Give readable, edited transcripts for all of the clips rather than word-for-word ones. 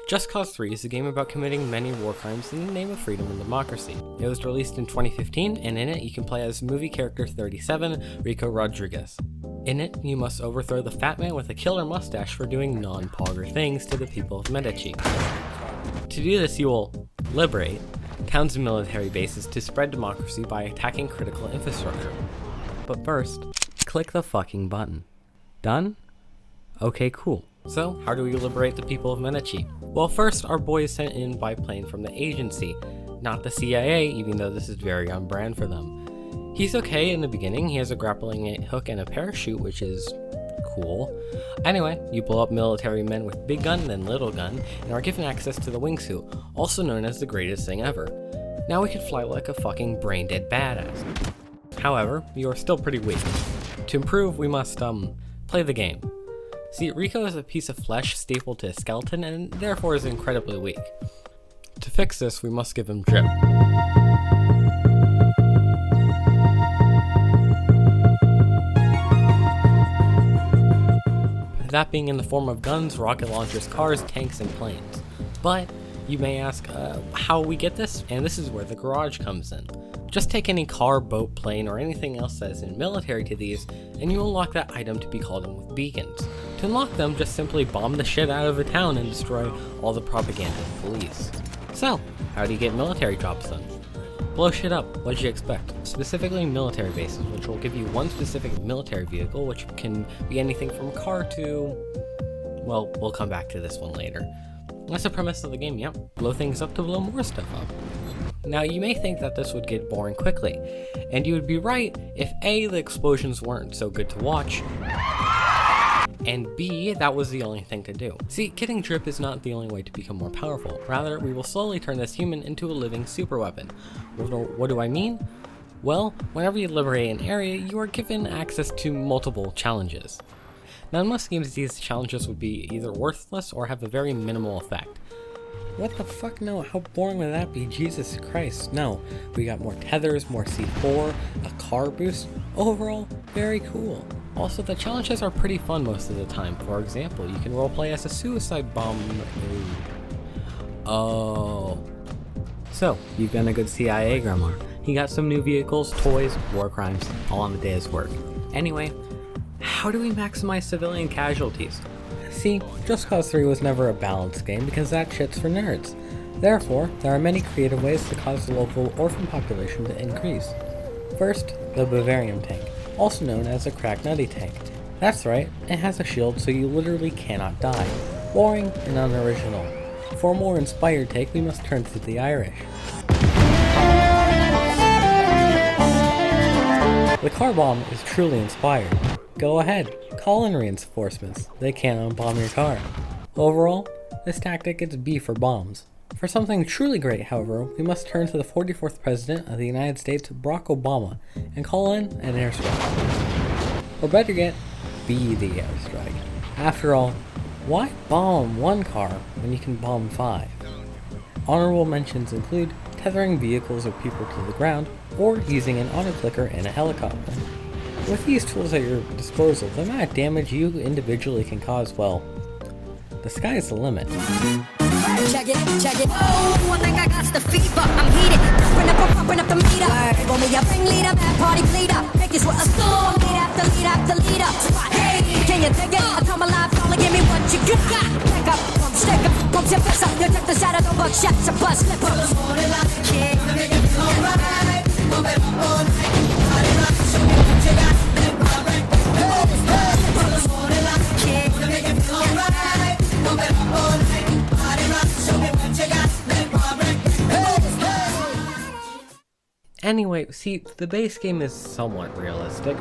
Just Cause 3 is a game about committing many war crimes in the name of freedom and democracy. It was released in 2015, and in it you can play as movie character 37, Rico Rodriguez. In it, you must overthrow the fat man with a killer mustache for doing non-pogger things to the people of Medici. To do this, you will liberate towns and military bases to spread democracy by attacking critical infrastructure. But first, click the fucking button. Done? Okay, cool. So, how do we liberate the people of Medici? Well, first, our boy is sent in by plane from the agency, not the CIA, even though this is very on brand for them. He's okay in the beginning. He has a grappling hook and a parachute, which is cool. Anyway, you blow up military men with big gun then little gun, and are given access to the wingsuit, also known as the greatest thing ever. Now we can fly like a fucking brain-dead badass. However, you are still pretty weak. To improve, we must, play the game. See, Rico is a piece of flesh stapled to a skeleton and therefore is incredibly weak. To fix this, we must give him drip. That being in the form of guns, rocket launchers, cars, tanks, and planes. But you may ask how we get this, and this is where the garage comes in. Just take any car, boat, plane, or anything else that is in military to these, and you unlock that item to be called in with beacons. To unlock them, just simply bomb the shit out of a town and destroy all the propaganda and police. So, how do you get military jobs done? Blow shit up, what'd you expect? Specifically military bases, which will give you one specific military vehicle, which can be anything from a car to... well, we'll come back to this one later. That's the premise of the game, yep. Blow things up to blow more stuff up. Now, you may think that this would get boring quickly, and you would be right if A, the explosions weren't so good to watch, and B, that was the only thing to do. See, getting drip is not the only way to become more powerful. Rather, we will slowly turn this human into a living superweapon. What do I mean? Well, whenever you liberate an area, you are given access to multiple challenges. Now, in most games, these challenges would be either worthless or have a very minimal effect. What the fuck, no, how boring would that be? Jesus Christ, no. We got more tethers, more C4, a car boost. Overall, very cool. Also, the challenges are pretty fun most of the time. For example, you can roleplay as a suicide bomb. Oh. So, you've been a good CIA grandma. You got some new vehicles, toys, war crimes, all on the day's work. Anyway, how do we maximize civilian casualties? See, Just Cause 3 was never a balanced game because that shit's for nerds. Therefore, there are many creative ways to cause the local orphan population to increase. First, the Bavarian tank, also known as a crack nutty tank. That's right, it has a shield so you literally cannot die. Boring and unoriginal. For a more inspired take, we must turn to the Irish. The car bomb is truly inspired. Go ahead, call in reinforcements. They can't unbomb your car. Overall, this tactic gets B for bombs. For something truly great, however, we must turn to the 44th President of the United States, Barack Obama, and call in an airstrike. Or better yet, be the airstrike. After all, why bomb one car when you can bomb 5? Honorable mentions include tethering vehicles or people to the ground, or using an auto-clicker in a helicopter. With these tools at your disposal, the amount of damage you individually can cause, well, the sky is the limit. Check it. Oh, I think I got the fever. I'm heated. Pumping up the meter. Roll me up, bring leader, bad party leader. Make this with a storm. Lead after leader. Hey, can you dig it? I come alive, calling, give me what you got. Back up, pump, stick up, pump your fist up. You take the shadow, no buckshots, a bus slipper. Make it feel alright. Move it up all night. Party rock, show me what you got. Anyway, see, the base game is somewhat realistic.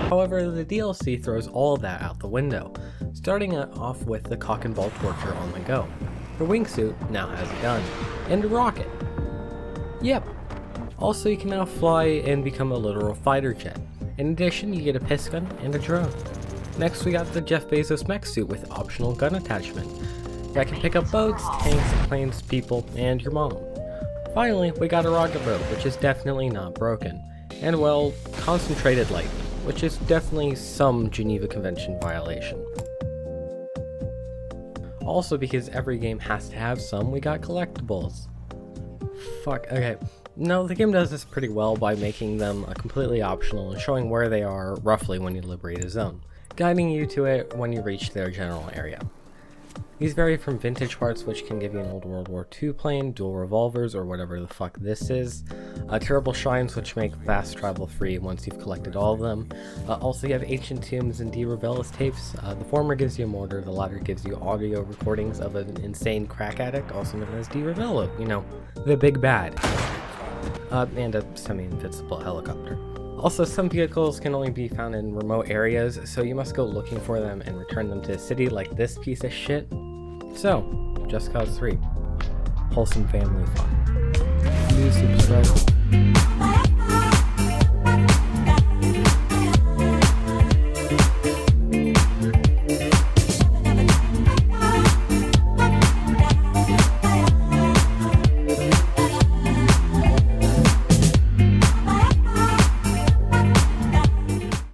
However, the DLC throws all that out the window, starting off with the cock and ball torture on the go. Your wingsuit now has a gun, and a rocket. Yep. Also, you can now fly and become a literal fighter jet. In addition, you get a piss gun and a drone. Next, we got the Jeff Bezos mech suit with optional gun attachment that can pick up boats, tanks, planes, people, and your mom. Finally, we got a rocket boat, which is definitely not broken, and well, concentrated lightning, which is definitely some Geneva Convention violation. Also, because every game has to have some, we got collectibles. Fuck, okay. No, the game does this pretty well by making them completely optional and showing where they are roughly when you liberate a zone, guiding you to it when you reach their general area. These vary from vintage parts, which can give you an old World War II plane, dual revolvers, or whatever the fuck this is, terrible shrines, which make fast travel free once you've collected all of them. Also, you have ancient tombs and D. Revellis tapes. The former gives you a mortar, the latter gives you audio recordings of an insane crack addict, also known as D. Revello, you know, the big bad. And a semi-invincible helicopter. Also, some vehicles can only be found in remote areas, so you must go looking for them and return them to a city like this piece of shit. So, Just Cause 3. Wholesome family fun. Please subscribe.